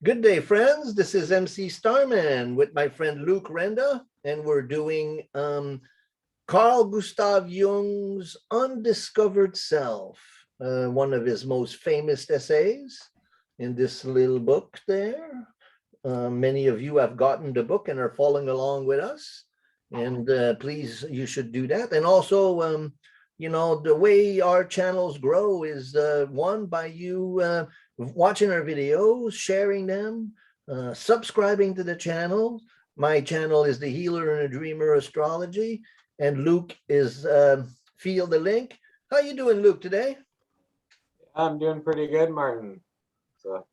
Good day, friends. This is MC Starman with my friend Luke Renda, and we're doing Carl Gustav Jung's Undiscovered Self, one of his most famous essays in this little book there. Many of you have gotten the book and are following along with us, and please, you should do that. And also, you know, the way our channels grow is one, by you watching our videos, sharing them, subscribing to the channel. My channel is The Healer and the Dreamer Astrology, and Luke is Feel the Link. How you doing, Luke, today? I'm doing pretty good, Martin. So,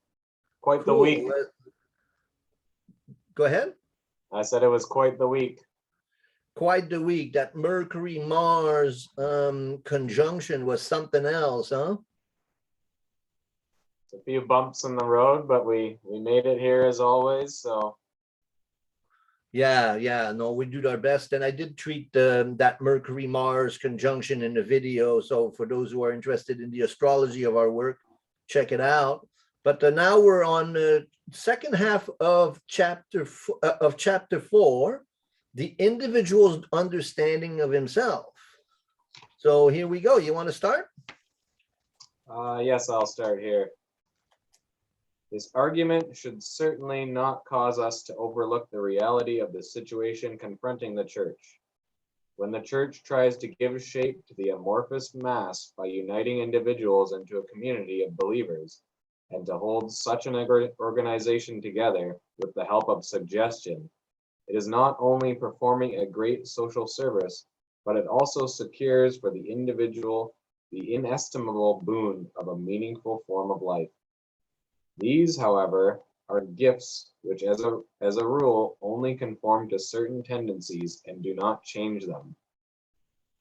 quite the Cool. week. Go ahead. I said it was quite the week. Quite the week. That Mercury-Mars conjunction was something else, huh? A few bumps in the road, but we made it here as always. So yeah, no, we do our best. And I did treat that Mercury-Mars conjunction in the video. So for those who are interested in the astrology of our work, check it out. But now we're on the second half of chapter 4, the individual's understanding of himself. So here we go. You want to start? Yes, I'll start here. This argument should certainly not cause us to overlook the reality of the situation confronting the church. When the church tries to give shape to the amorphous mass by uniting individuals into a community of believers, and to hold such an organization together with the help of suggestion, it is not only performing a great social service, but it also secures for the individual the inestimable boon of a meaningful form of life. These, however, are gifts which, as a rule, only conform to certain tendencies and do not change them.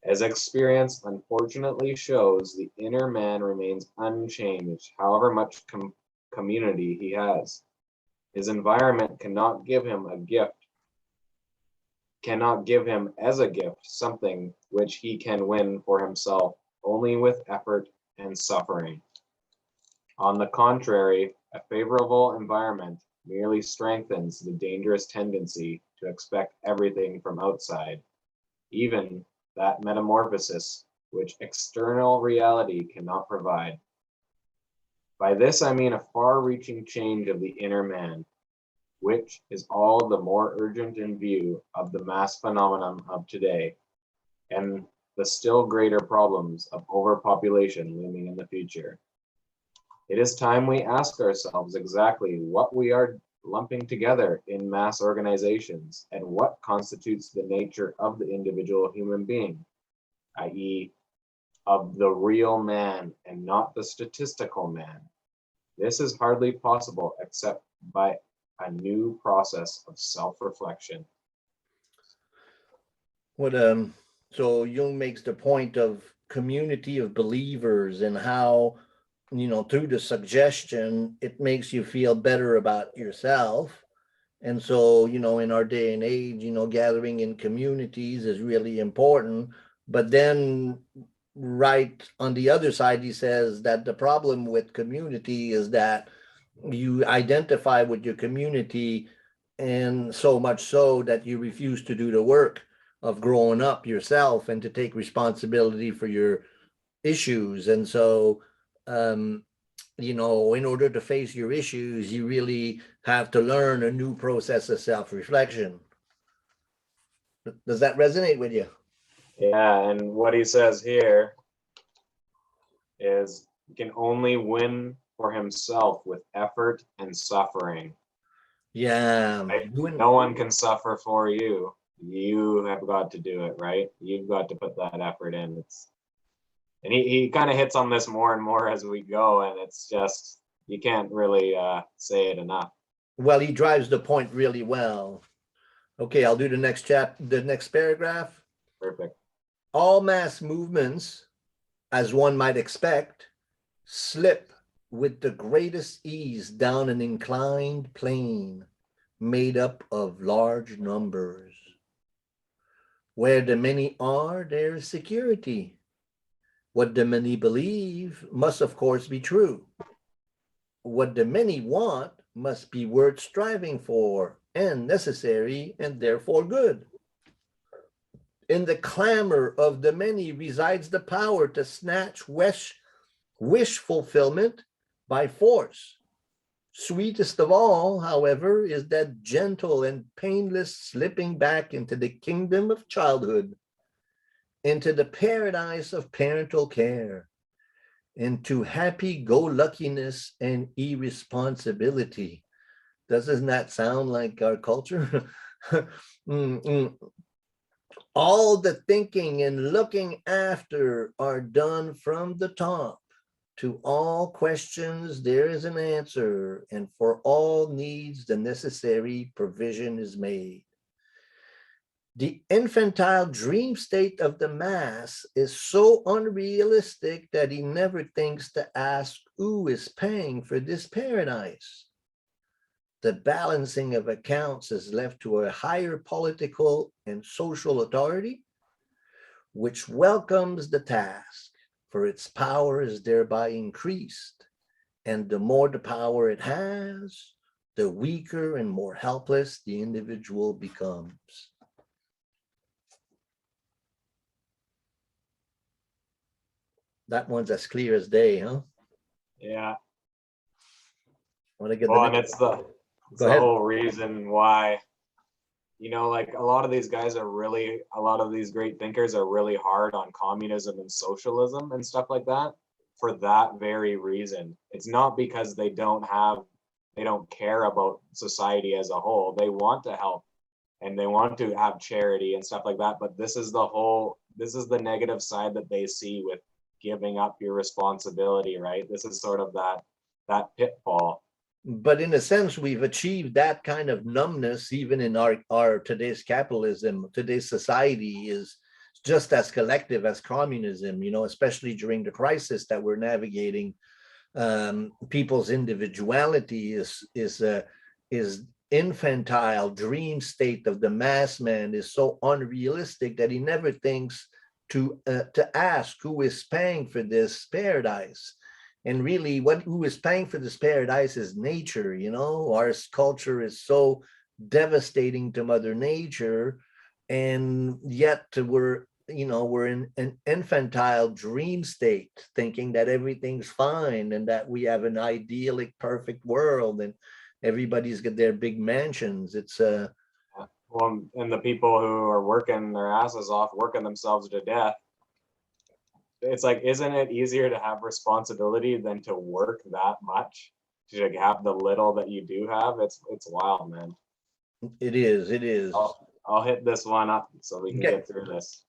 As experience unfortunately shows, the inner man remains unchanged, however much community he has. His environment cannot give him as a gift something which he can win for himself only with effort and suffering. On the contrary, a favorable environment merely strengthens the dangerous tendency to expect everything from outside, even that metamorphosis which external reality cannot provide. By this I mean a far-reaching change of the inner man, which is all the more urgent in view of the mass phenomenon of today and the still greater problems of overpopulation looming in the future. It is time we ask ourselves exactly what we are lumping together in mass organizations and what constitutes the nature of the individual human being, i.e., of the real man and not the statistical man. This is hardly possible except by a new process of self-reflection. So Jung makes the point of community of believers and how, you know, through the suggestion, it makes you feel better about yourself. And so, you know, in our day and age, you know, gathering in communities is really important. But then right on the other side, he says that the problem with community is that you identify with your community, and so much so that you refuse to do the work of growing up yourself and to take responsibility for your issues. And so, you know, in order to face your issues, you really have to learn a new process of self-reflection. Does that resonate with you? Yeah, and what he says here is he can only win for himself with effort and suffering. Yeah. Right? No one can suffer for you. You have got to do it, right? You've got to put that effort in. And he kind of hits on this more and more as we go, and it's just, you can't really say it enough. Well, he drives the point really well. Okay, I'll do the next paragraph. Perfect. All mass movements, as one might expect, slip with the greatest ease down an inclined plane made up of large numbers. Where the many are, there is security. What the many believe must, of course, be true. What the many want must be worth striving for and necessary and therefore good. In the clamor of the many resides the power to snatch wish fulfillment by force. Sweetest of all, however, is that gentle and painless slipping back into the kingdom of childhood, into the paradise of parental care, into happy-go-luckiness and irresponsibility. Doesn't that sound like our culture? All the thinking and looking after are done from the top. To all questions, there is an answer, and for all needs, the necessary provision is made. The infantile dream state of the mass is so unrealistic that he never thinks to ask who is paying for this paradise. The balancing of accounts is left to a higher political and social authority, which welcomes the task, for its power is thereby increased. And the more the power it has, the weaker and more helpless the individual becomes. That one's as clear as day, huh? Yeah. Want to get Well, the and next... it's the whole reason why, like a lot of these guys are really, a lot of these great thinkers are really hard on communism and socialism and stuff like that for that very reason. It's not because they don't care about society as a whole. They want to help and they want to have charity and stuff like that. But this is the negative side that they see with giving up your responsibility, right? This is sort of that pitfall. But in a sense, we've achieved that kind of numbness even in our today's capitalism. Today's society is just as collective as communism, especially during the crisis that we're navigating. People's individuality is infantile dream state of the mass man is so unrealistic that he never thinks to ask who is paying for this paradise. And really, who is paying for this paradise is nature. Our culture is so devastating to Mother Nature, and yet we're in an infantile dream state, thinking that everything's fine and that we have an idyllic, perfect world, and everybody's got their big mansions. It's Well, and the people who are working their asses off, working themselves to death, it's like, isn't it easier to have responsibility than to work that much, to have the little that you do have? It's wild, man. It is. I'll hit this one up so we can get through this.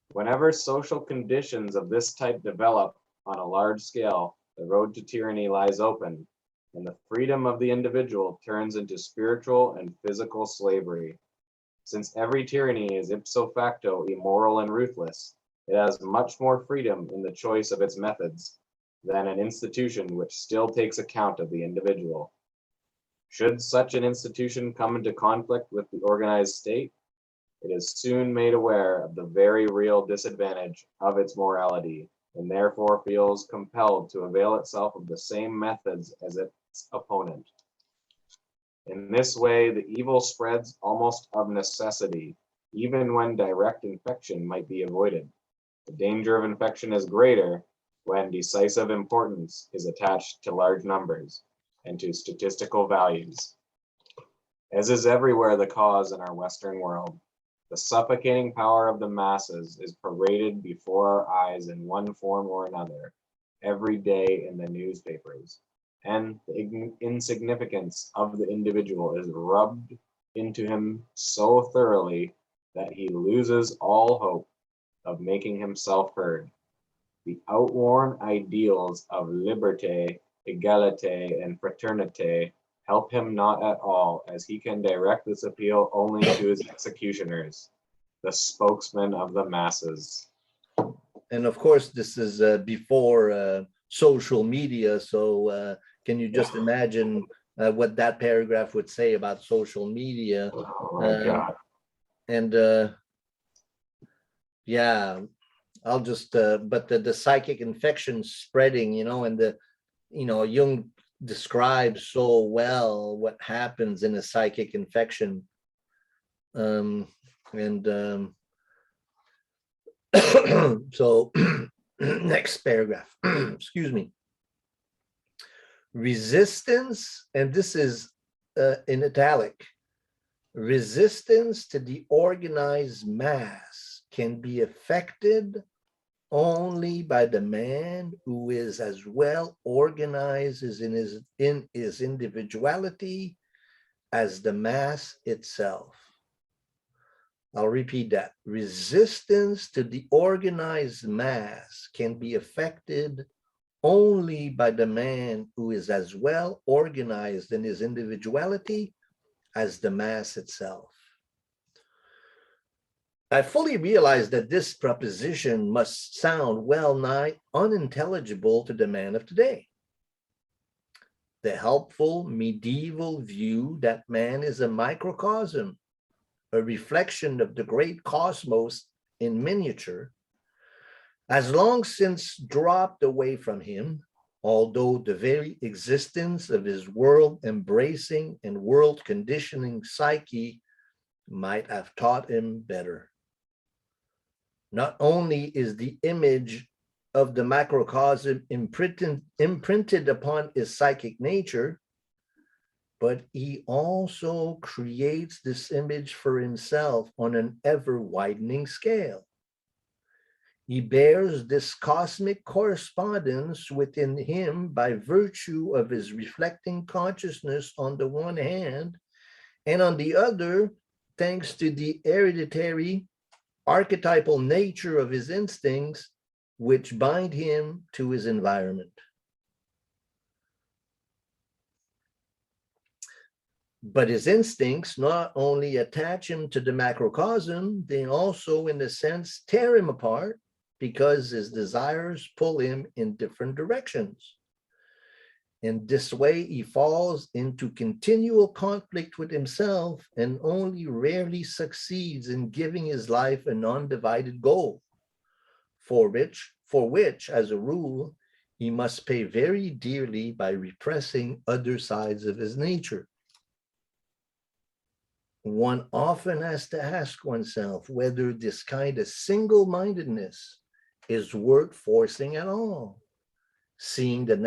Whenever social conditions of this type develop on a large scale, the road to tyranny lies open, and the freedom of the individual turns into spiritual and physical slavery. Since every tyranny is ipso facto immoral and ruthless, it has much more freedom in the choice of its methods than an institution which still takes account of the individual. Should such an institution come into conflict with the organized state, it is soon made aware of the very real disadvantage of its morality, and therefore feels compelled to avail itself of the same methods as its opponent. In this way, the evil spreads almost of necessity, even when direct infection might be avoided. The danger of infection is greater when decisive importance is attached to large numbers and to statistical values. As is everywhere the cause in our Western world, the suffocating power of the masses is paraded before our eyes in one form or another every day in the newspapers, and the insignificance of the individual is rubbed into him so thoroughly that he loses all hope of making himself heard. The outworn ideals of liberté, égalité, and fraternité help him not at all, as he can direct this appeal only to his executioners, the spokesman of the masses. And of course, this is before social media. So can you just imagine what that paragraph would say about social media? Oh my God. And yeah, I'll just but the psychic infection spreading, and Jung describes so well what happens in a psychic infection. And so next paragraph, excuse me. Resistance, and this is in italic, resistance to the organized mass can be affected only by the man who is as well organized as in his individuality as the mass itself. I'll repeat that. Resistance to the organized mass can be affected only by the man who is as well organized in his individuality as the mass itself. I fully realize that this proposition must sound well nigh unintelligible to the man of today. The helpful medieval view that man is a microcosm, a reflection of the great cosmos in miniature, has long since dropped away from him, although the very existence of his world-embracing and world-conditioning psyche might have taught him better. Not only is the image of the macrocosm imprinted upon his psychic nature, but he also creates this image for himself on an ever-widening scale. He bears this cosmic correspondence within him by virtue of his reflecting consciousness on the one hand, and on the other, thanks to the hereditary archetypal nature of his instincts, which bind him to his environment. But his instincts not only attach him to the macrocosm, they also, in a sense, tear him apart because his desires pull him in different directions. In this way, he falls into continual conflict with himself and only rarely succeeds in giving his life an undivided goal, for which, as a rule, he must pay very dearly by repressing other sides of his nature. One often has to ask oneself whether this kind of single-mindedness is worth forcing at all, seeing that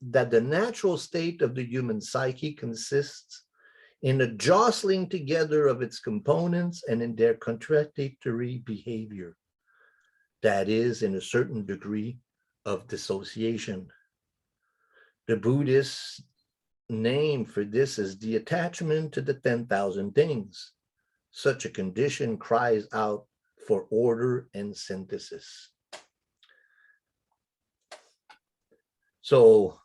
the natural state of the human psyche consists in a jostling together of its components and in their contradictory behavior. That is, in a certain degree of dissociation. The Buddhist name for this is the attachment to the 10,000 things. Such a condition cries out for order and synthesis. So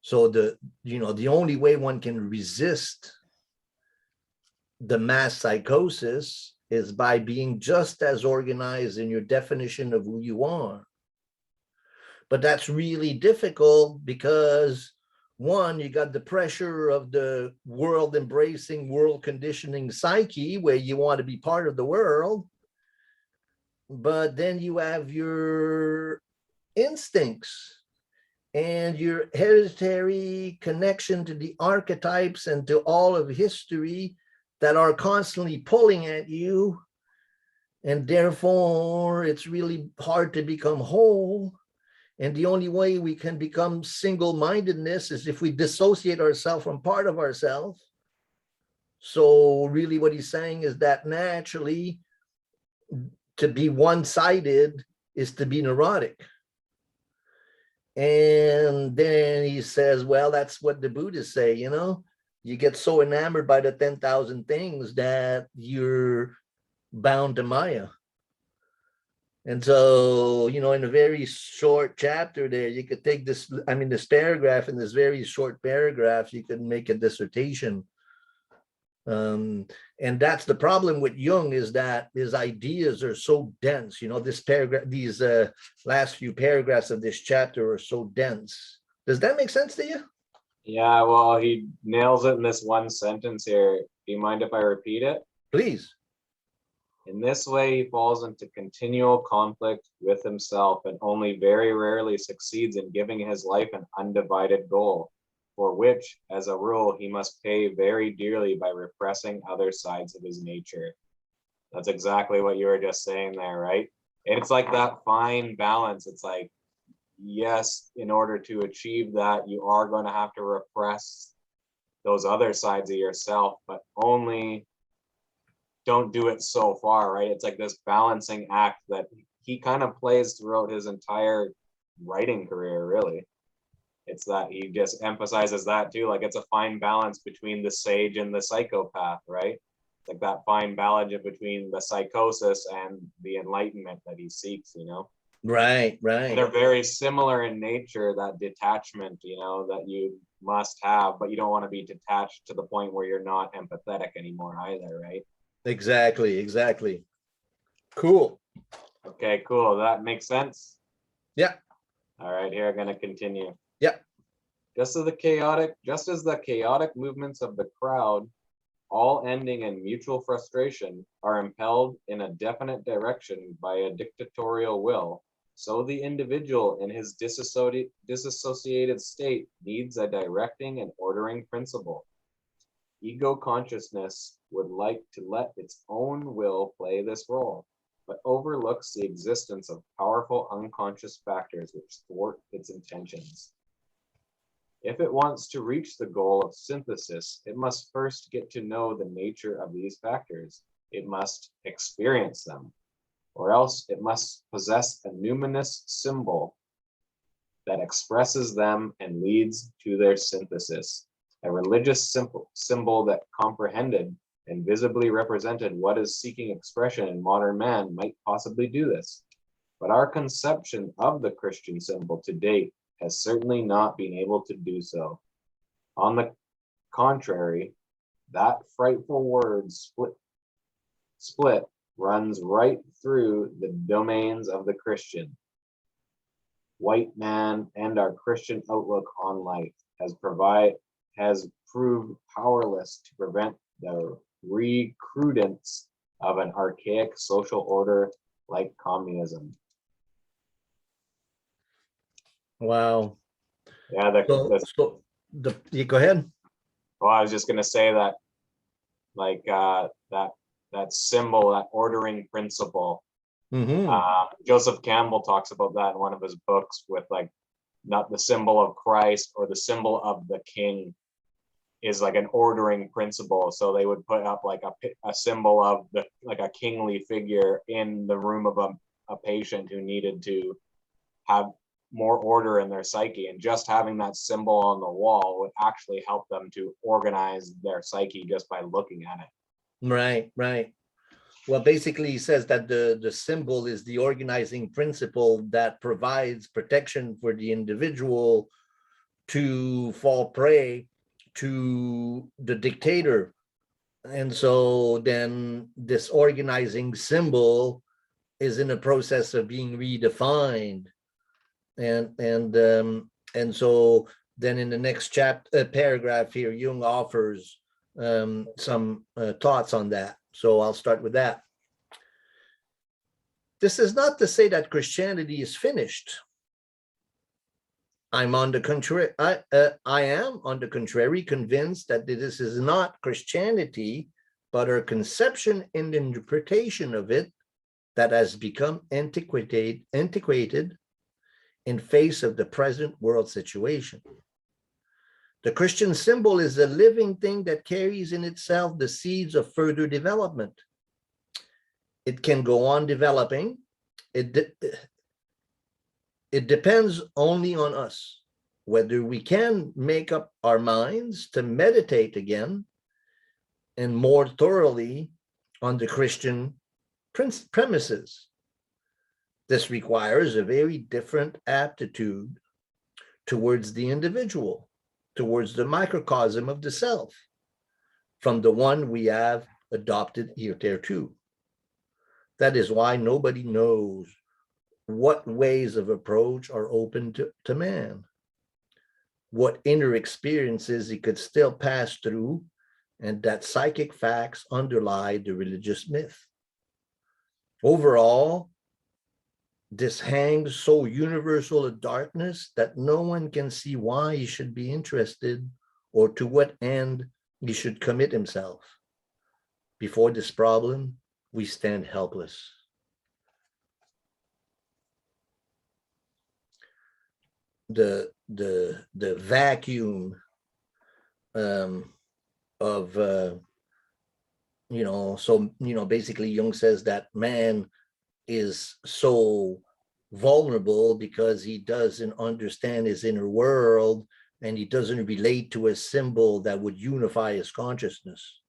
the only way one can resist the mass psychosis is by being just as organized in your definition of who you are. But that's really difficult because, one, you got the pressure of the world embracing, world conditioning psyche where you want to be part of the world, but then you have your instincts and your hereditary connection to the archetypes and to all of history that are constantly pulling at you, and therefore it's really hard to become whole. And the only way we can become single-mindedness is if we dissociate ourselves from part of ourselves. So really what he's saying is that naturally to be one-sided is to be neurotic. And then he says, well, that's what the Buddhists say, you know, you get so enamored by the 10,000 things that you're bound to Maya. And so, you know, in a very short chapter there, you could take this, I mean, this paragraph, in this very short paragraph, you could make a dissertation. And that's the problem with Jung, is that his ideas are so dense. You know, this paragraph, these last few paragraphs of this chapter are so dense. Does that make sense to you? Yeah, well, he nails it in this one sentence here. Do you mind if I repeat it? Please. In this way, he falls into continual conflict with himself and only very rarely succeeds in giving his life an undivided goal, for which, as a rule, he must pay very dearly by repressing other sides of his nature. That's exactly what you were just saying there, right? And it's like that fine balance. It's like, yes, in order to achieve that, you are going to have to repress those other sides of yourself, but only don't do it so far, right? It's like this balancing act that he kind of plays throughout his entire writing career, really. It's that he just emphasizes that too. Like, it's a fine balance between the sage and the psychopath, right? It's like that fine balance between the psychosis and the enlightenment that he seeks, you know? Right, And right. they're very similar in nature, that detachment, you know, that you must have, but you don't want to be detached to the point where you're not empathetic anymore either, right? Exactly, exactly. Cool. Okay, cool. That makes sense. Yeah, All right, here I'm going to continue. yeah. Just as the chaotic movements of the crowd, all ending in mutual frustration, are impelled in a definite direction by a dictatorial will, so the individual in his disassociated state needs a directing and ordering principle. Ego consciousness would like to let its own will play this role, but overlooks the existence of powerful unconscious factors which thwart its intentions. If it wants to reach the goal of synthesis, it must first get to know the nature of these factors. It must experience them, or else it must possess a numinous symbol that expresses them and leads to their synthesis. A religious symbol that comprehended and visibly represented what is seeking expression in modern man might possibly do this. But our conception of the Christian symbol to date has certainly not been able to do so. On the contrary, that frightful word split runs right through the domains of the Christian white man, and our Christian outlook on life has proved powerless to prevent the recrudescence of an archaic social order like communism. Wow. Yeah, You go ahead. well, I was just gonna say that, like, that symbol, that ordering principle. Joseph Campbell talks about that in one of his books, with like, not the symbol of Christ or the symbol of the king is like an ordering principle. So they would put up like a symbol of like a kingly figure in the room of a patient who needed to have more order in their psyche, and just having that symbol on the wall would actually help them to organize their psyche just by looking at it. Right, right. Well, basically, he says that the symbol is the organizing principle that provides protection for the individual to fall prey to the dictator. And so then this organizing symbol is in a process of being redefined. And so then in the next paragraph here, Jung offers some thoughts on that. So I'll start with that. This is not to say that Christianity is finished. I am on the contrary convinced that this is not Christianity, but our conception and interpretation of it that has become antiquated in face of the present world situation. The Christian symbol is a living thing that carries in itself the seeds of further development. It can go on developing. It depends only on us, whether we can make up our minds to meditate again and more thoroughly on the Christian premises. This requires a very different aptitude towards the individual, towards the microcosm of the self, from the one we have adopted hitherto. That is why nobody knows what ways of approach are open to man, what inner experiences he could still pass through, and that psychic facts underlie the religious myth. Overall, this hangs so universal a darkness that no one can see why he should be interested or to what end he should commit himself. Before this problem, we stand helpless. The vacuum of basically Jung says that man is so vulnerable because he doesn't understand his inner world and he doesn't relate to a symbol that would unify his consciousness.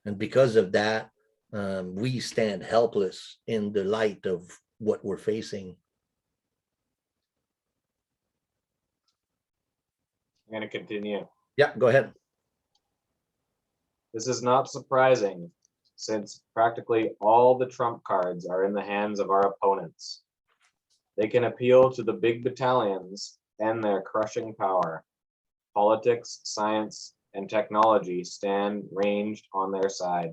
And because of that, we stand helpless in the light of what we're facing. I'm going to continue. Yeah, go ahead. This is not surprising, since practically all the trump cards are in the hands of our opponents. They can appeal to the big battalions and their crushing power. Politics, science, and technology stand ranged on their side.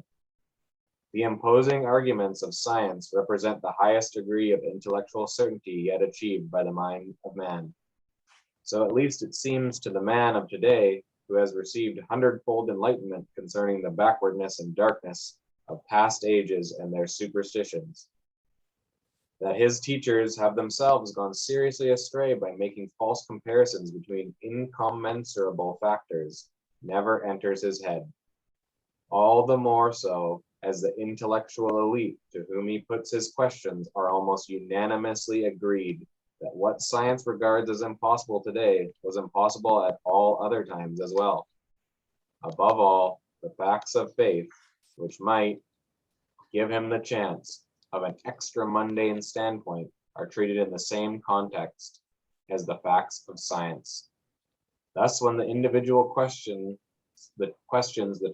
The imposing arguments of science represent the highest degree of intellectual certainty yet achieved by the mind of man. So at least it seems to the man of today, who has received hundredfold enlightenment concerning the backwardness and darkness of past ages and their superstitions, that his teachers have themselves gone seriously astray by making false comparisons between incommensurable factors never enters his head. All the more so as the intellectual elite to whom he puts his questions are almost unanimously agreed that what science regards as impossible today was impossible at all other times as well. Above all, the facts of faith, which might give him the chance of an extra mundane standpoint, are treated in the same context as the facts of science. Thus, when the individual questions the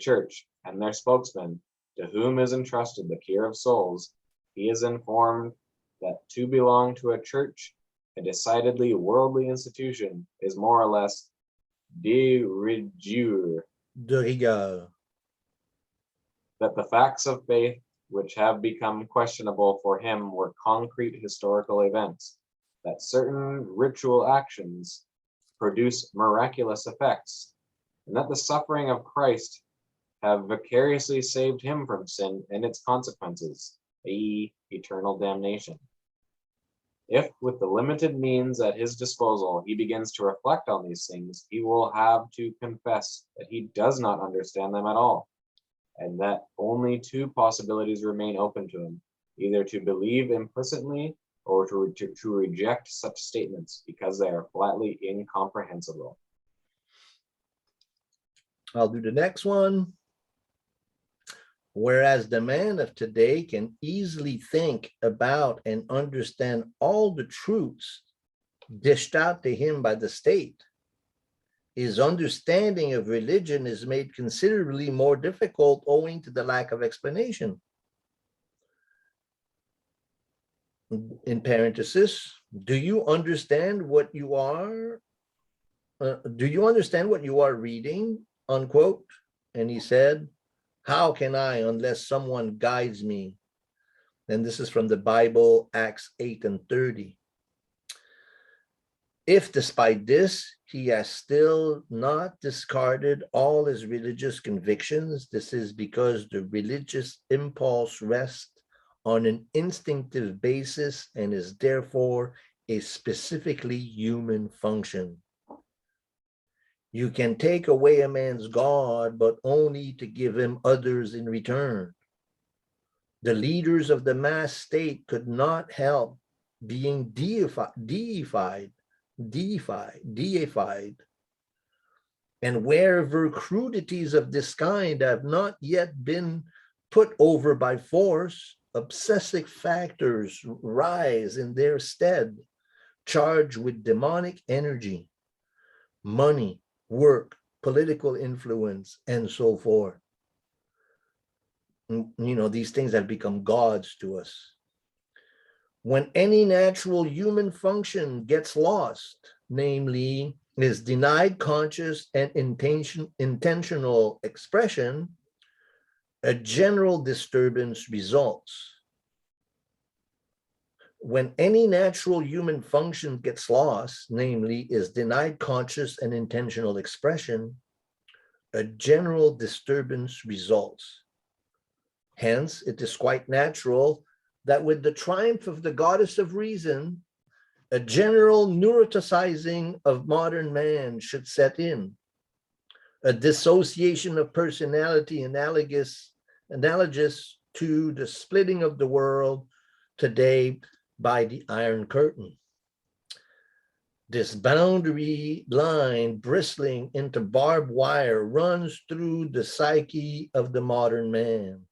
church and their spokesman, to whom is entrusted the care of souls, he is informed that to belong to a church, a decidedly worldly institution, is more or less de rigueur. That the facts of faith which have become questionable for him were concrete historical events, that certain ritual actions produce miraculous effects, and that the suffering of Christ have vicariously saved him from sin and its consequences, i.e., eternal damnation. If, with the limited means at his disposal, he begins to reflect on these things, he will have to confess that he does not understand them at all, and that only two possibilities remain open to him, either to believe implicitly or to reject such statements because they are flatly incomprehensible. I'll do the next one. Whereas the man of today can easily think about and understand all the truths dished out to him by the state, his understanding of religion is made considerably more difficult owing to the lack of explanation. In parenthesis, do you understand what you are? Do you understand what you are reading? Unquote. And he said, how can I unless someone guides me? And this is from the Bible, Acts 8:30. If despite this, he has still not discarded all his religious convictions, this is because the religious impulse rests on an instinctive basis and is therefore a specifically human function. You can take away a man's God, but only to give him others in return. The leaders of the mass state could not help being deified. And wherever crudities of this kind have not yet been put over by force, obsessive factors rise in their stead, charged with demonic energy, money, work, political influence, and so forth. These things have become gods to us. When any natural human function gets lost, namely, is denied conscious and intentional expression, a general disturbance results. When any natural human function gets lost, namely is denied conscious and intentional expression, a general disturbance results. Hence, it is quite natural that with the triumph of the goddess of reason, a general neuroticizing of modern man should set in, a dissociation of personality analogous to the splitting of the world today by the Iron Curtain. This boundary line bristling into barbed wire runs through the psyche of the modern man,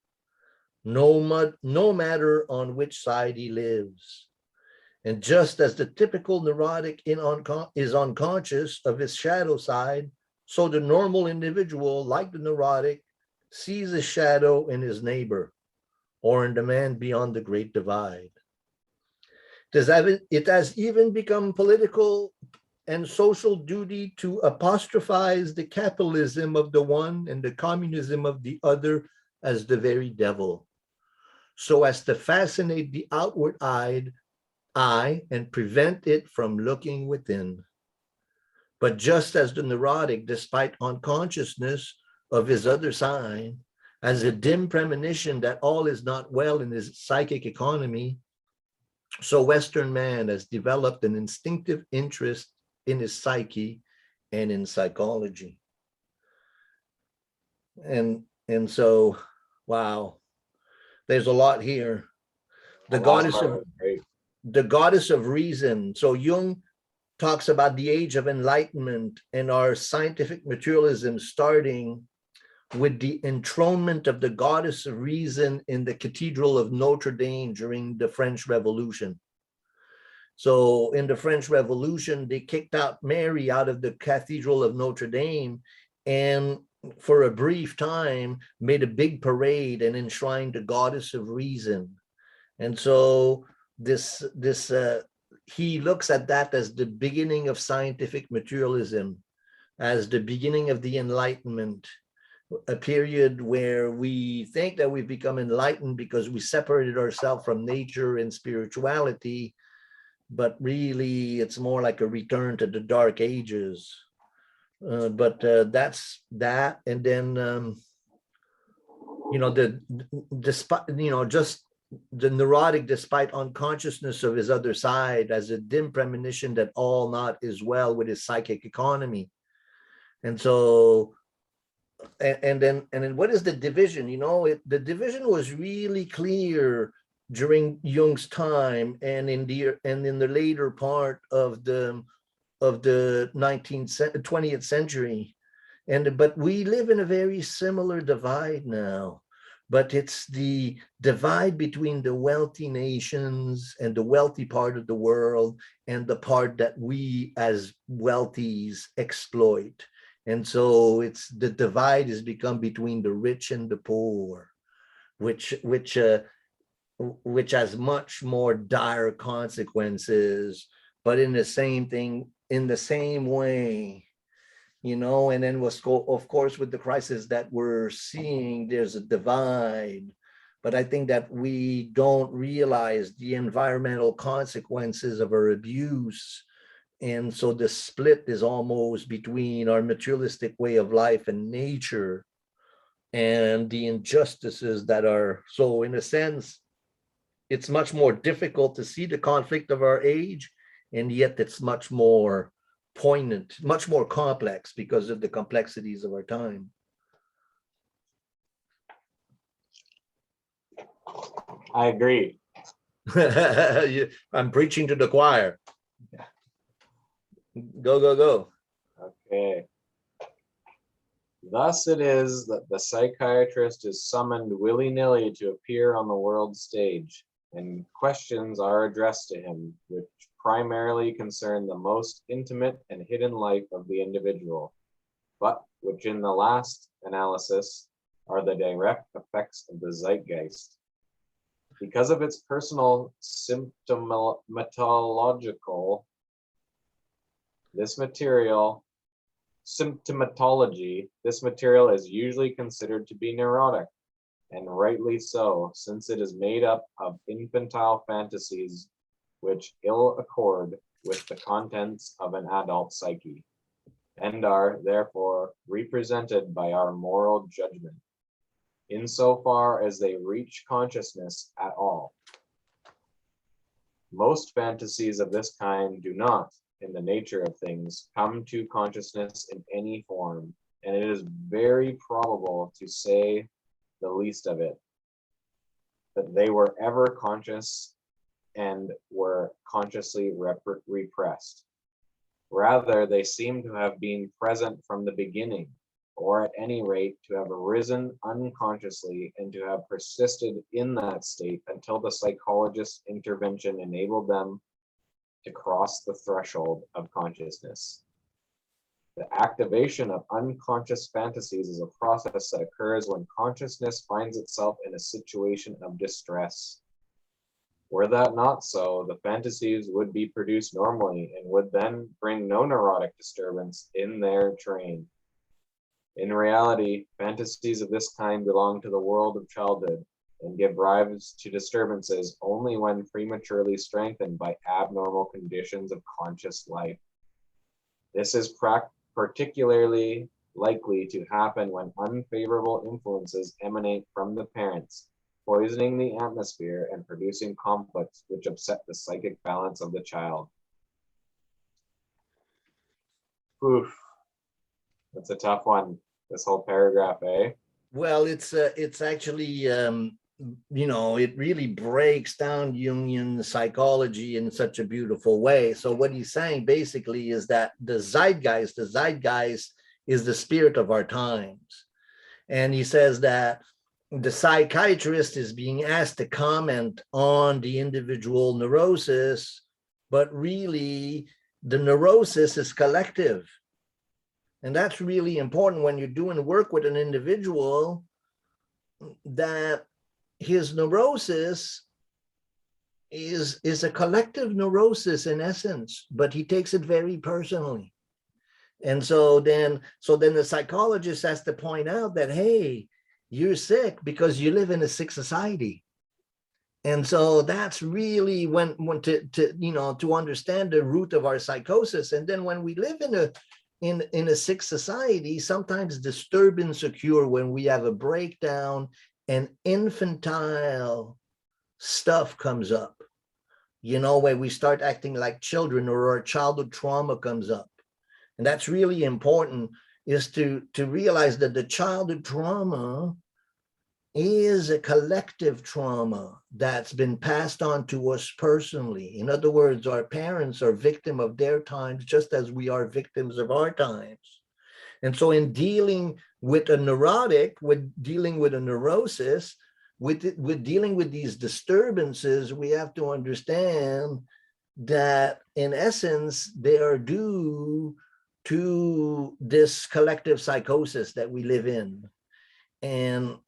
no matter on which side he lives. And just as the typical neurotic is unconscious of his shadow side, so the normal individual, like the neurotic, sees a shadow in his neighbor or in the man beyond the great divide. It has even become political and social duty to apostrophize the capitalism of the one and the communism of the other as the very devil, so as to fascinate the outward eye and prevent it from looking within. But just as the neurotic, despite unconsciousness of his other side, has a dim premonition that all is not well in his psychic economy, so Western man has developed an instinctive interest in his psyche and in psychology. And so, wow, there's a lot here. The goddess of reason. So Jung talks about the age of enlightenment and our scientific materialism starting with the enthronement of the goddess of reason in the Cathedral of Notre during the French Revolution. So in the French Revolution, they kicked out Mary out of the Cathedral of Notre Dame, and for a brief time made a big parade and enshrined the goddess of reason. And so he looks at that as the beginning of scientific materialism, as the beginning of the Enlightenment, a period where we think that we've become enlightened because we separated ourselves from nature and spirituality, but really it's more like a return to the dark ages. That's that. And then, just the neurotic, despite unconsciousness of his other side, has a dim premonition that all not is well with his psychic economy. And so, and then what is the division? The division was really clear during Jung's time and in the later part of the 20th century. But we live in a very similar divide now. But it's the divide between the wealthy nations and the wealthy part of the world and the part that we as wealthies exploit. And so it's the divide has become between the rich and the poor, which has much more dire consequences, but in the same way, and then of course, with the crisis that we're seeing, there's a divide. But I think that we don't realize the environmental consequences of our abuse. And so the split is almost between our materialistic way of life and nature and the injustices that are. So in a sense, it's much more difficult to see the conflict of our age, and yet it's much more poignant, much more complex because of the complexities of our time. I agree. I'm preaching to the choir. Go. Okay. Thus it is that the psychiatrist is summoned willy-nilly to appear on the world stage, and questions are addressed to him, which primarily concern the most intimate and hidden life of the individual, but which in the last analysis are the direct effects of the zeitgeist. Because of its personal symptomatology, this material is usually considered to be neurotic, and rightly so, since it is made up of infantile fantasies which ill accord with the contents of an adult psyche, and are therefore represented by our moral judgment, insofar as they reach consciousness at all. Most fantasies of this kind do not, in the nature of things, come to consciousness in any form, and it is very probable, to say the least of it, that they were ever conscious and were consciously repressed. Rather, they seem to have been present from the beginning, or at any rate to have arisen unconsciously and to have persisted in that state until the psychologist's intervention enabled them to cross the threshold of consciousness. The activation of unconscious fantasies is a process that occurs when consciousness finds itself in a situation of distress. Were that not so, the fantasies would be produced normally and would then bring no neurotic disturbance in their train. In reality, fantasies of this kind belong to the world of childhood and give rise to disturbances only when prematurely strengthened by abnormal conditions of conscious life. This is particularly likely to happen when unfavorable influences emanate from the parents, poisoning the atmosphere and producing conflicts which upset the psychic balance of the child. Oof, that's a tough one, this whole paragraph, eh? Well, it's actually it really breaks down Jungian psychology in such a beautiful way. So what he's saying basically is that the zeitgeist is the spirit of our times. And he says that the psychiatrist is being asked to comment on the individual neurosis, but really the neurosis is collective. And that's really important when you're doing work with an individual, that his neurosis is a collective neurosis in essence, but he takes it very personally. And so then the psychologist has to point out that, hey, you're sick because you live in a sick society. And so that's really when to understand the root of our psychosis. And then when we live in a sick society, sometimes disturbance occur when we have a breakdown and infantile stuff comes up, where we start acting like children, or our childhood trauma comes up. And that's really important, is to realize that the childhood trauma is a collective trauma that's been passed on to us personally. In other words, our parents are victims of their times just as we are victims of our times. And so in dealing with a neurotic, with dealing with a neurosis, with dealing with these disturbances, we have to understand that in essence, they are due to this collective psychosis that we live in. And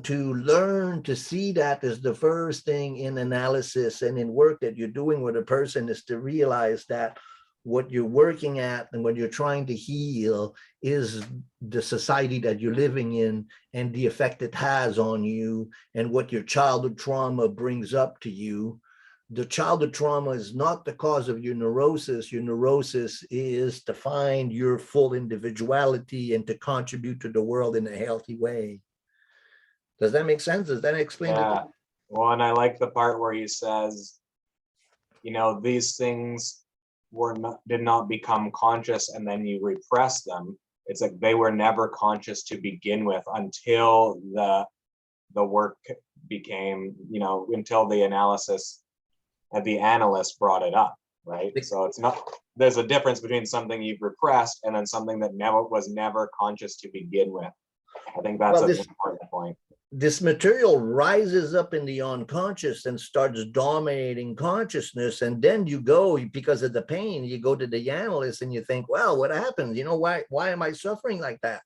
to learn to see that is the first thing in analysis and in work that you're doing with a person, is to realize that what you're working at and what you're trying to heal is the society that you're living in and the effect it has on you and what your childhood trauma brings up to you. The childhood trauma is not the cause of your neurosis. Your neurosis is to find your full individuality and to contribute to the world in a healthy way. Does that make sense? Does that explain it? Yeah. Well, and I like the part where he says, these things did not become conscious and then you repress them. It's like they were never conscious to begin with until the work became, until the analysis and the analyst brought it up, right? So it's not, there's a difference between something you've repressed and then something that was never conscious to begin with. I think that's an important point. This material rises up in the unconscious and starts dominating consciousness. And then you go, because of the pain, you go to the analyst and you think, well, what happened? Why am I suffering like that?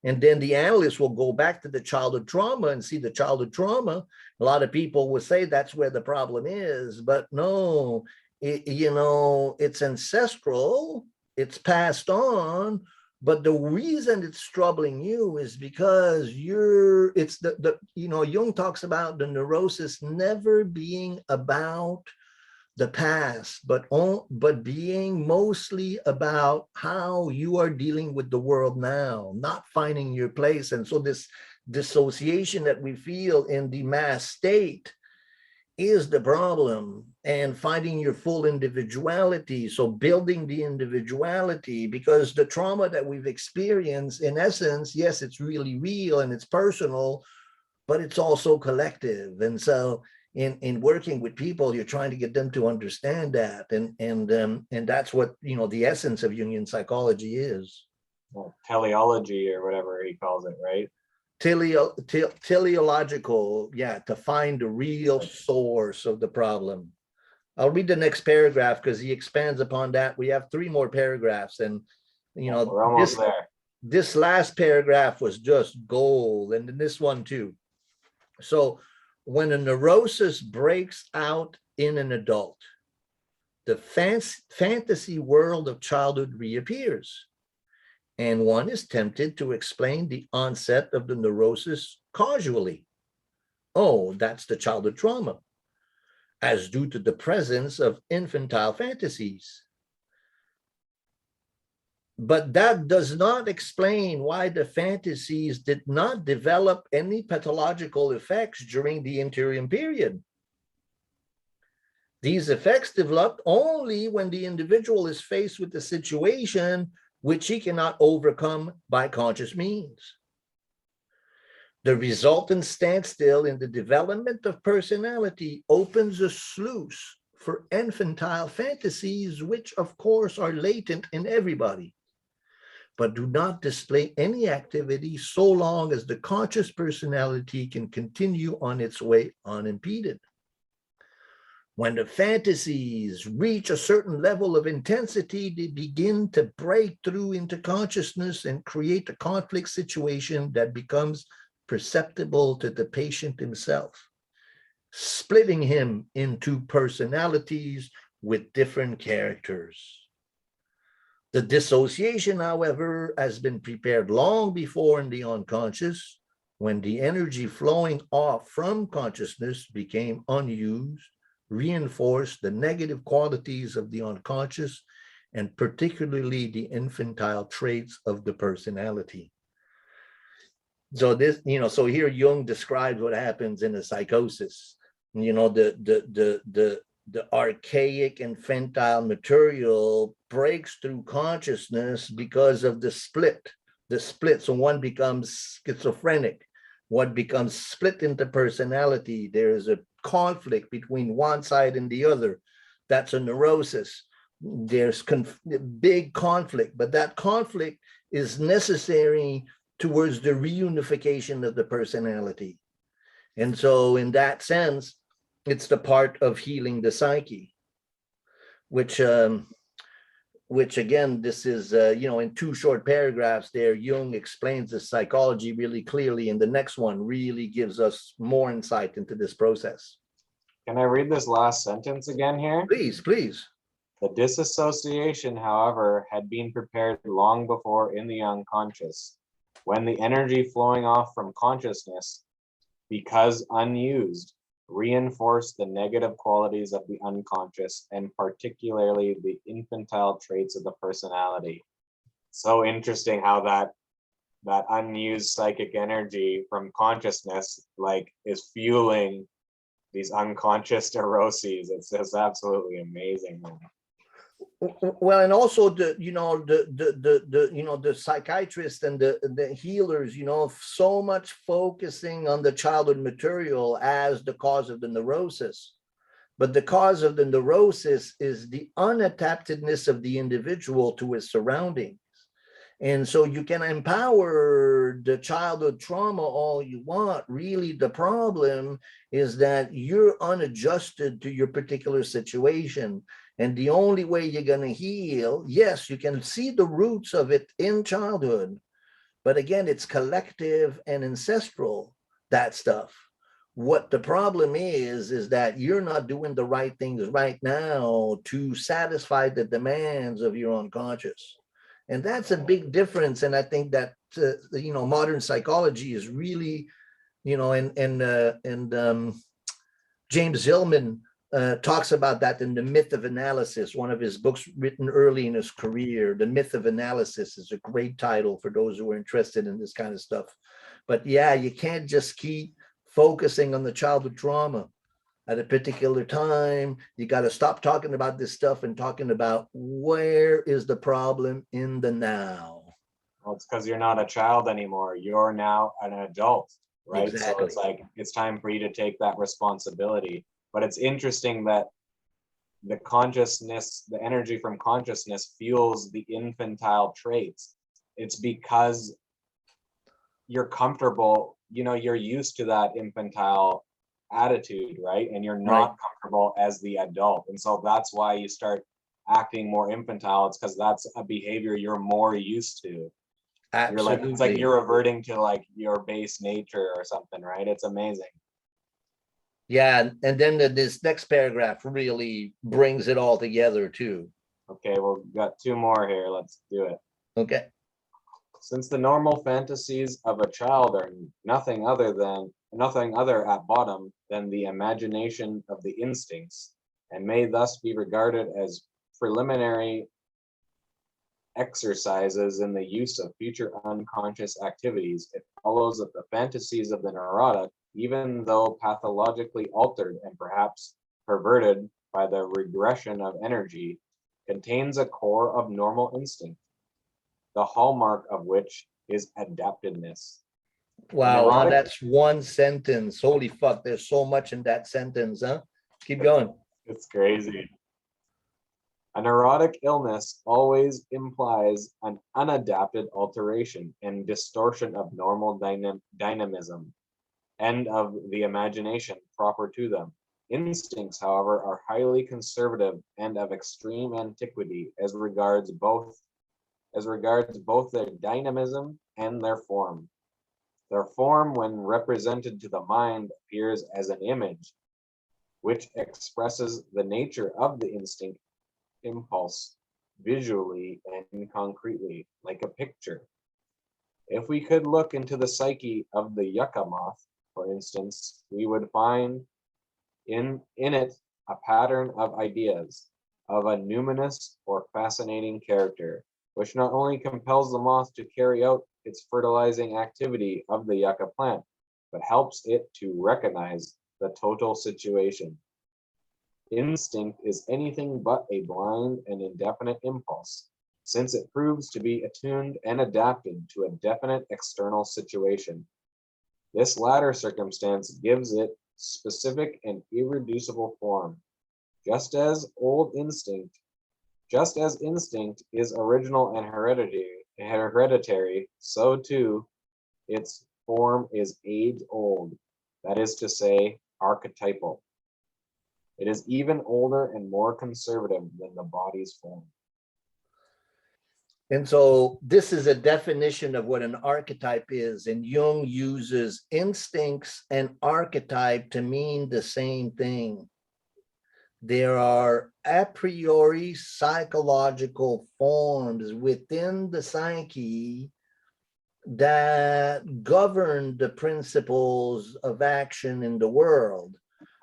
And then the analyst will go back to the childhood trauma and see the childhood trauma. A lot of people will say that's where the problem is, but no, it's ancestral, it's passed on. But the reason it's troubling you is because Jung talks about the neurosis never being about the past, but being mostly about how you are dealing with the world now, not finding your place. And so this dissociation that we feel in the mass state is the problem, and finding your full individuality. So building the individuality, because the trauma that we've experienced, in essence, yes, it's really real and it's personal, but it's also collective. And so in working with people, you're trying to get them to understand that. And that's what, the essence of Jungian psychology is. Well, teleology or whatever he calls it, right? Teleological, yeah, to find the real source of the problem. I'll read the next paragraph because he expands upon that. We have 3 more paragraphs, and we're almost there. This last paragraph was just gold, and then this one too. So when a neurosis breaks out in an adult, the fantasy world of childhood reappears, and one is tempted to explain the onset of the neurosis causally. Oh, that's the childhood trauma, as due to the presence of infantile fantasies. But that does not explain why the fantasies did not develop any pathological effects during the interim period. These effects developed only when the individual is faced with a situation which he cannot overcome by conscious means. The resultant standstill in the development of personality opens a sluice for infantile fantasies, which of course are latent in everybody, but do not display any activity so long as the conscious personality can continue on its way unimpeded. When the fantasies reach a certain level of intensity, they begin to break through into consciousness and create a conflict situation that becomes perceptible to the patient himself, splitting him into personalities with different characters. The dissociation, however, has been prepared long before in the unconscious, when the energy flowing off from consciousness became unused, reinforced the negative qualities of the unconscious, and particularly the infantile traits of the personality. So this, so here Jung describes what happens in a psychosis. The archaic infantile material breaks through consciousness because of the split. So one becomes schizophrenic, one becomes split into personality. There is a conflict between one side and the other. That's a neurosis. There's big conflict, but that conflict is necessary towards the reunification of the personality. And so in that sense, it's the part of healing the psyche, which again, this is, in 2 short paragraphs there, Jung explains the psychology really clearly, and the next one really gives us more insight into this process. Can I read this last sentence again here? Please, please. The disassociation, however, had been prepared long before in the unconscious, when the energy flowing off from consciousness, because unused, reinforced the negative qualities of the unconscious, and particularly the infantile traits of the personality. So interesting how that unused psychic energy from consciousness is fueling these unconscious neuroses. It's just absolutely amazing. Well, and also the psychiatrists and the healers, so much focusing on the childhood material as the cause of the neurosis, but the cause of the neurosis is the unattemptedness of the individual to his surroundings. And so you can empower the childhood trauma all you want. Really, the problem is that you're unadjusted to your particular situation. And the only way you're going to heal, yes, you can see the roots of it in childhood, but again, it's collective and ancestral, that stuff. What the problem is that you're not doing the right things right now to satisfy the demands of your unconscious. And that's a big difference. And I think that, modern psychology is really, and James Hillman talks about that in The Myth of Analysis, one of his books written early in his career. The Myth of Analysis is a great title for those who are interested in this kind of stuff. But yeah, you can't just keep focusing on the childhood trauma at a particular time. You got to stop talking about this stuff and talking about where is the problem in the now. Well, it's because you're not a child anymore. You're now an adult, right? Exactly. So it's like, it's time for you to take that responsibility. But it's interesting that the consciousness, the energy from consciousness fuels the infantile traits. It's because you're comfortable, you're used to that infantile attitude, right? And you're not comfortable as the adult. And so that's why you start acting more infantile. It's because that's a behavior you're more used to. Absolutely. It's like you're reverting to like your base nature or something, right? It's amazing. Yeah, and then this next paragraph really brings it all together too. Okay, well, we've got two more here. Let's do it. Okay. Since the normal fantasies of a child are nothing other at bottom than the imagination of the instincts, and may thus be regarded as preliminary exercises in the use of future unconscious activities, it follows that the fantasies of the neurotic, even though pathologically altered and perhaps perverted by the regression of energy, contains a core of normal instinct, the hallmark of which is adaptedness. Wow, that's one sentence. Holy fuck, there's so much in that sentence, huh? Keep going. It's crazy. A neurotic illness always implies an unadapted alteration and distortion of normal dynamism and of the imagination proper to them. Instincts, however, are highly conservative and of extreme antiquity as regards both their dynamism and their form. Their form, when represented to the mind, appears as an image, which expresses the nature of the instinct impulse visually and concretely, like a picture. If we could look into the psyche of the yucca moth, for instance, we would find in it a pattern of ideas of a numinous or fascinating character, which not only compels the moth to carry out its fertilizing activity of the yucca plant, but helps it to recognize the total situation. Instinct is anything but a blind and indefinite impulse, since it proves to be attuned and adapted to a definite external situation. This latter circumstance gives it specific and irreducible form. Just as instinct is original and hereditary, so too its form is age-old, that is to say, archetypal. It is even older and more conservative than the body's form. And so this is a definition of what an archetype is. And Jung uses instincts and archetype to mean the same thing. There are a priori psychological forms within the psyche that govern the principles of action in the world.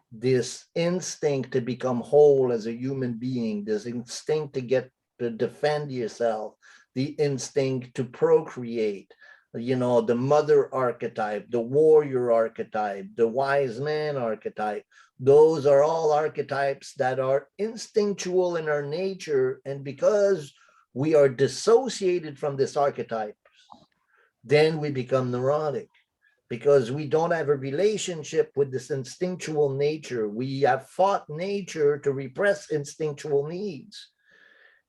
This instinct to become whole as a human being, this instinct to defend yourself, the instinct to procreate, the mother archetype, the warrior archetype, the wise man archetype. Those are all archetypes that are instinctual in our nature. And because we are dissociated from this archetype, then we become neurotic. Because we don't have a relationship with this instinctual nature. We have fought nature to repress instinctual needs.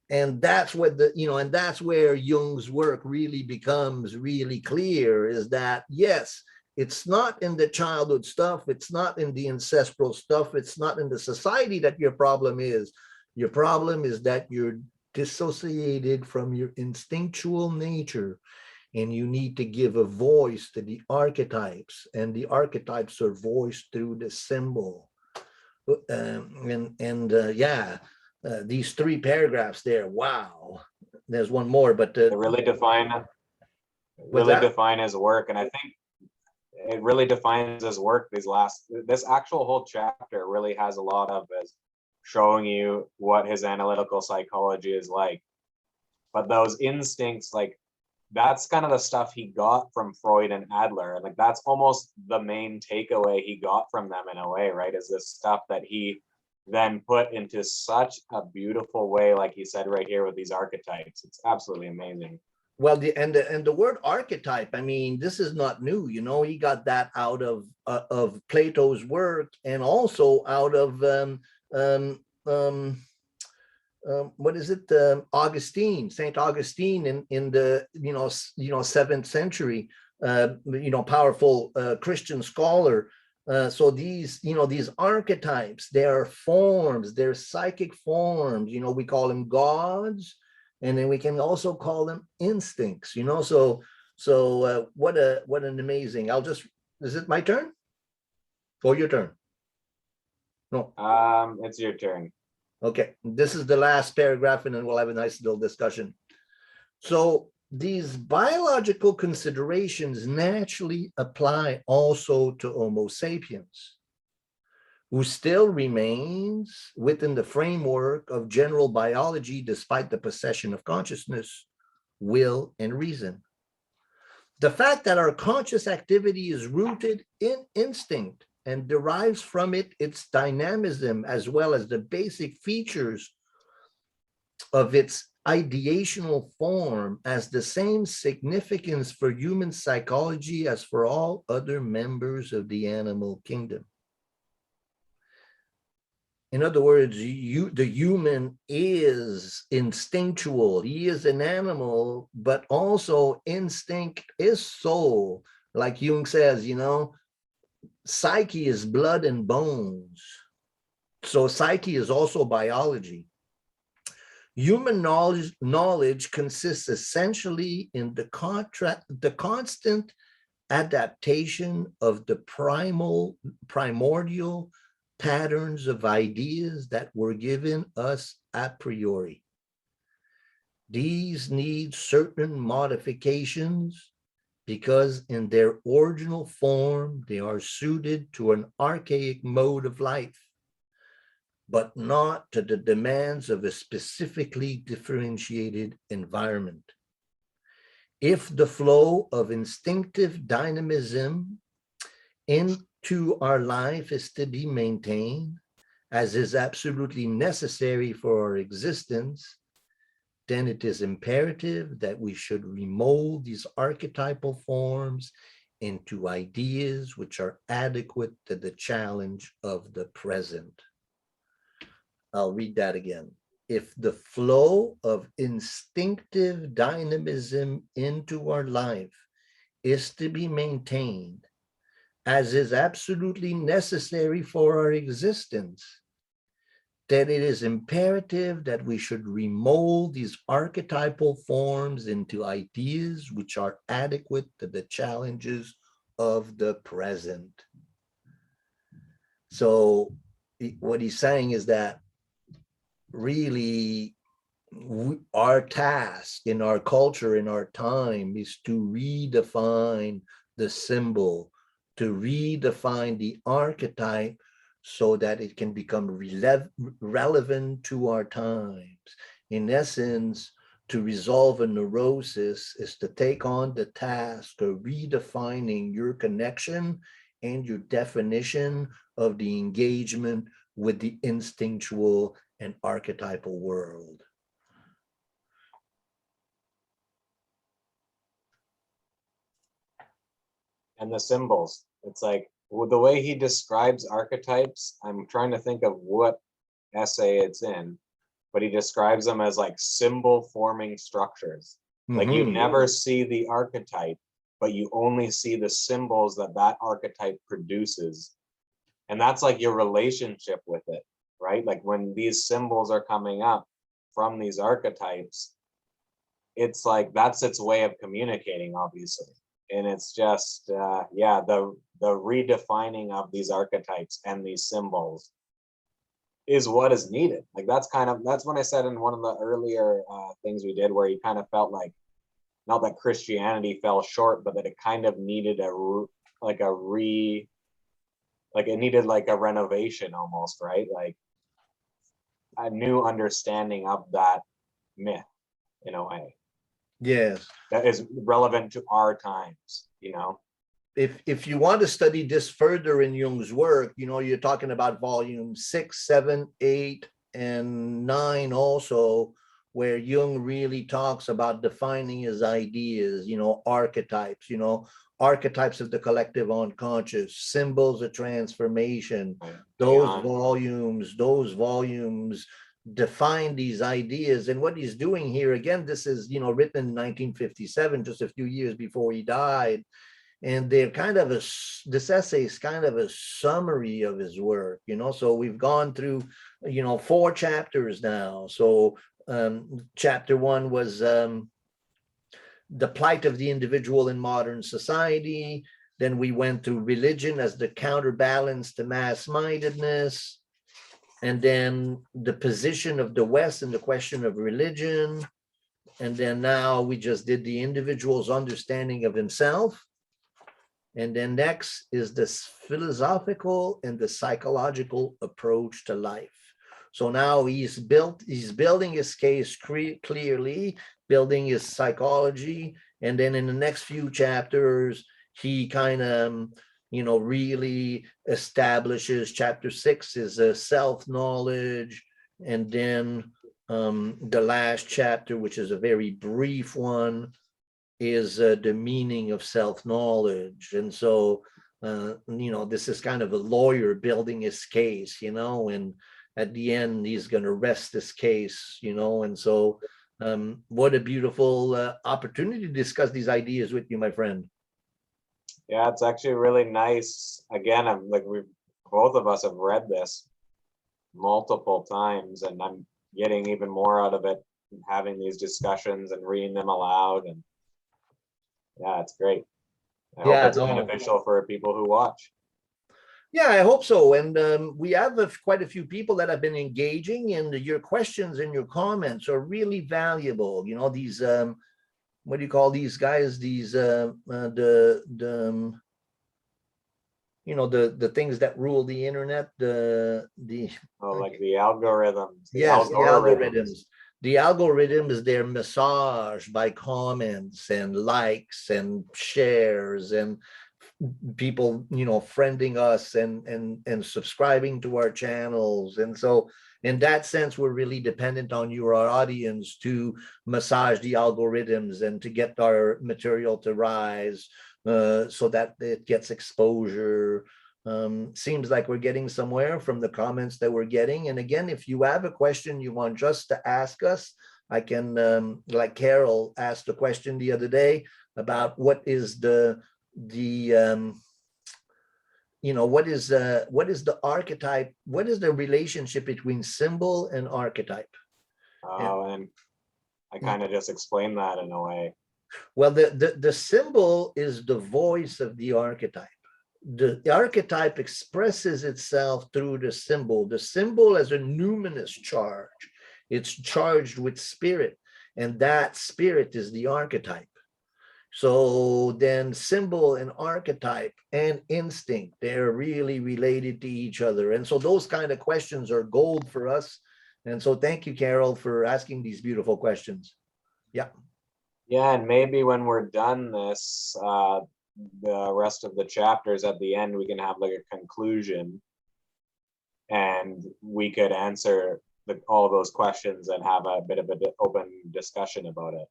And that's what and that's where Jung's work really becomes really clear, is that, yes, it's not in the childhood stuff. It's not in the ancestral stuff. It's not in the society that your problem is. Your problem is that you're dissociated from your instinctual nature. And you need to give a voice to the archetypes, and the archetypes are voiced through the symbol. These three paragraphs there. Wow, there's one more, but they really define his work, and I think it really defines his work. This actual whole chapter really has a lot of is showing you what his analytical psychology is like. But those instincts, like, that's kind of the stuff he got from Freud and Adler. Like, that's almost the main takeaway he got from them in a way, right? Is this stuff that he then put into such a beautiful way, like he said right here with these archetypes. It's absolutely amazing. Well, the word archetype, I mean, this is not new. You know, he got that out of Plato's work, and also out of um, um, what is it? Augustine, Saint Augustine, in the 7th century. Powerful Christian scholar. So these archetypes, they are forms, they're psychic forms. We call them gods, and then we can also call them instincts. So what an amazing. Is it my turn or your turn? No. It's your turn. Okay, this is the last paragraph, and then we'll have a nice little discussion. So these biological considerations naturally apply also to Homo sapiens, who still remains within the framework of general biology despite the possession of consciousness, will, and reason. The fact that our conscious activity is rooted in instinct and derives from it its dynamism, as well as the basic features of its ideational form, has the same significance for human psychology as for all other members of the animal kingdom. In other words, the human is instinctual. He is an animal, but also instinct is soul. Like Jung says, psyche is blood and bones. So psyche is also biology. Human knowledge consists essentially in the constant adaptation of the primordial patterns of ideas that were given us a priori. These need certain modifications because in their original form, they are suited to an archaic mode of life, but not to the demands of a specifically differentiated environment. If the flow of instinctive dynamism into our life is to be maintained, as is absolutely necessary for our existence, then it is imperative that we should remold these archetypal forms into ideas which are adequate to the challenge of the present. I'll read that again. If the flow of instinctive dynamism into our life is to be maintained, as is absolutely necessary for our existence, then it is imperative that we should remold these archetypal forms into ideas which are adequate to the challenges of the present. So what he's saying is that really our task in our culture, in our time, is to redefine the symbol, to redefine the archetype so that it can become relevant to our times. In essence, to resolve a neurosis is to take on the task of redefining your connection and your definition of the engagement with the instinctual and archetypal world. And the symbols, it's like the way he describes archetypes, I'm trying to think of what essay it's in, but he describes them as like symbol forming structures. Like you never see the archetype, but you only see the symbols that that archetype produces. And that's like your relationship with it, right? Like when these symbols are coming up from these archetypes, it's like that's its way of communicating, obviously. And it's just, the redefining of these archetypes and these symbols is what is needed. Like that's when I said in one of the earlier things we did, where you kind of felt like, not that Christianity fell short, but that it kind of needed a like it needed like a renovation almost, right? Like a new understanding of that myth in a way Yes. that is relevant to our times, you know? If you want to study this further in Jung's work, you're talking about volume 6, 7, 8, and 9 also, where Jung really talks about defining his ideas, archetypes, archetypes of the collective unconscious, symbols of transformation. Right. Those volumes define these ideas. And what he's doing here, again, this is, written in 1957, just a few years before he died. And they're this essay is kind of a summary of his work, so we've gone through 4 chapters now. So chapter 1 was the plight of the individual in modern society. Then we went through religion as the counterbalance to mass-mindedness, and then the position of the West in the question of religion. And then now we just did the individual's understanding of himself. And then next is this philosophical and the psychological approach to life. So now he's building his case clearly, building his psychology. And then in the next few chapters, he kind of, really establishes. Chapter 6 is a self-knowledge. And then the last chapter, which is a very brief one, is the meaning of self-knowledge. And so, this is kind of a lawyer building his case, and at the end, he's going to rest his case, and so what a beautiful opportunity to discuss these ideas with you, my friend. Yeah, it's actually really nice. Again, both of us have read this multiple times, and I'm getting even more out of it, having these discussions and reading them aloud. And yeah, it's great. I hope it's beneficial for people who watch. Yeah, I hope so. And we have quite a few people that have been engaging, and your questions and your comments are really valuable. These, what do you call these guys? These, the things that rule the internet, like the algorithms. Yes, the algorithms. The algorithms, they're massaged by comments and likes and shares and people, friending us and subscribing to our channels. And so in that sense, we're really dependent on you, our audience, to massage the algorithms and to get our material to rise so that it gets exposure. Seems like we're getting somewhere from the comments that we're getting. And again, if you have a question you want just to ask us, I can, like Carol asked a question the other day about what is the what is the archetype, what is the relationship between symbol and archetype? And I kind of just explained that in a way. Well, the symbol is the voice of the archetype. The archetype expresses itself through the symbol. The symbol has a numinous charge. It's charged with spirit, and that spirit is the archetype. So then symbol and archetype and instinct, they're really related to each other. And so those kind of questions are gold for us. And so thank you, Carol, for asking these beautiful questions. Yeah. Yeah, and maybe when we're done this, the rest of the chapters at the end, we can have like a conclusion and we could answer all those questions and have a bit of an open discussion about it.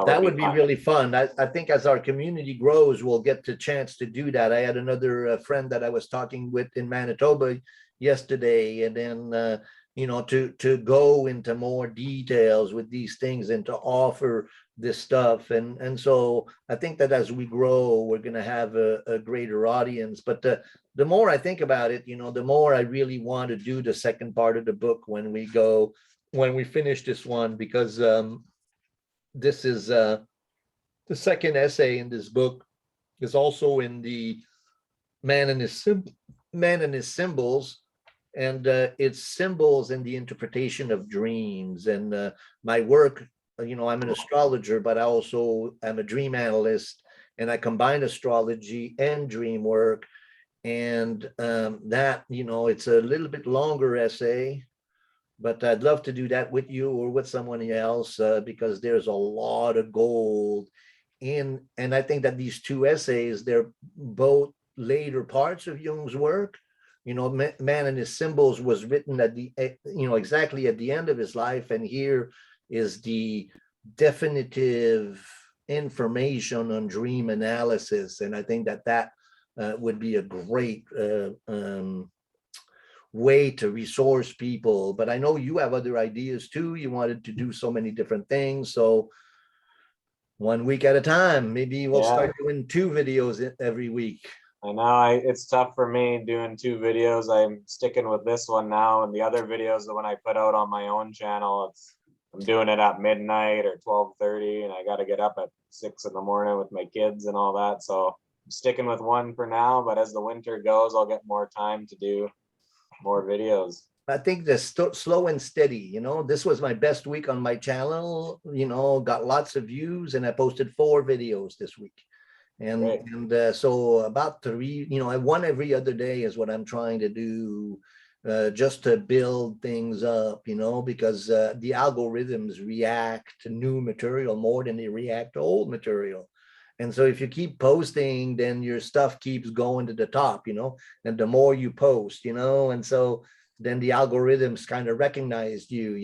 That would be really fun. I think as our community grows, we'll get the chance to do that. I had another friend that I was talking with in Manitoba yesterday, and then to go into more details with these things and to offer this stuff. And so I think that as we grow, we're going to have a greater audience. But the more I think about it, the more I really want to do the second part of the book when we finish this one, because this is the second essay in this book is also in the man and his symbols, and it's symbols and the interpretation of dreams. And my work, I'm an astrologer, but I also am a dream analyst, and I combine astrology and dream work. And that, it's a little bit longer essay, but I'd love to do that with you or with someone else, because there's a lot of gold in, and I think that these two essays, they're both later parts of Jung's work. Man and His Symbols was written at the, exactly at the end of his life, and here is the definitive information on dream analysis, and I think that that would be a great way to resource people. But I know you have other ideas too. You wanted to do so many different things. So 1 week at a time, maybe we'll start doing 2 videos every week. I know it's tough for me doing 2 videos. I'm sticking with this one now, and the other videos, the one I put out on my own channel, I'm doing it at midnight or 12:30, and I got to get up at 6 in the morning with my kids and all that. So I'm sticking with one for now, but as the winter goes, I'll get more time to do more videos. I think the slow and steady, this was my best week on my channel, got lots of views, and I posted 4 videos this week. And so about 3, I one every other day is what I'm trying to do, just to build things up, because the algorithms react to new material more than they react to old material. And so if you keep posting, then your stuff keeps going to the top, and the more you post, and so then the algorithms kind of recognized you,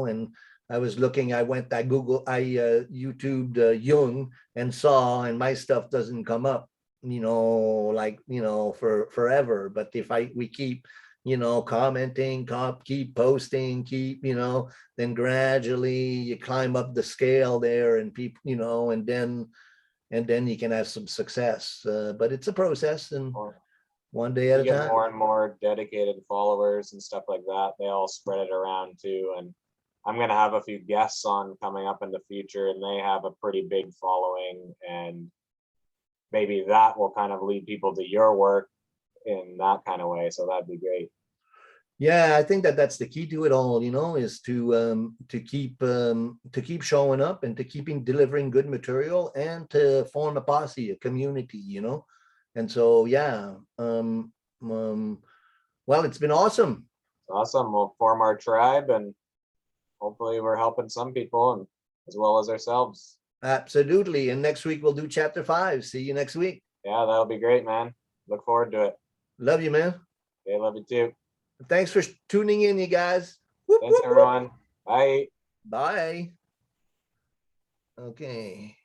and I was looking, I YouTubed Jung and saw, and my stuff doesn't come up, for forever. But if we keep, commenting, keep posting, keep, then gradually you climb up the scale there, and people, and then you can have some success. But it's a process, and one day at a time. More and more dedicated followers and stuff like that. They all spread it around too. And I'm going to have a few guests on coming up in the future, and they have a pretty big following, and maybe that will kind of lead people to your work in that kind of way. So that'd be great. Yeah, I think that that's the key to it all, is to keep showing up, and to keeping delivering good material, and to form a posse, a community, and so well, it's been awesome. Awesome. We'll form our tribe, and hopefully we're helping some people, and as well as ourselves. Absolutely. And next week we'll do chapter 5. See you next week. Yeah, that'll be great, man. Look forward to it. Love you, man. Okay, love you too. Thanks for tuning in, you guys. Thanks, everyone. Bye. Bye. Okay.